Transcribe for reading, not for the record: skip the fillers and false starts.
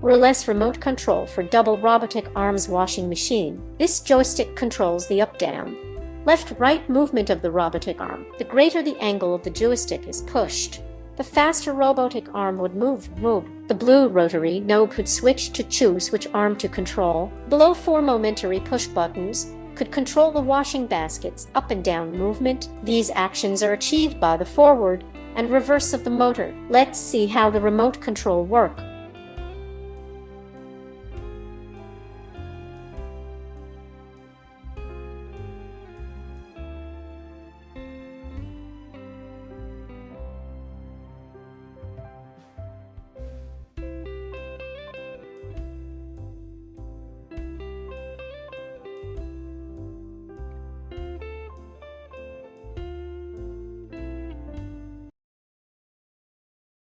Wireless remote control for double robotic arms washing machine. This joystick controls the up-down, left-right movement of the robotic arm. The greater the angle of the joystick is pushed, the faster robotic arm would move. The blue rotary knob could switch to choose which arm to control. Below 4 momentary push buttons could control the washing basket's up and down movement. These actions are achieved by the forward and reverse of the motor. Let's see how the remote control works.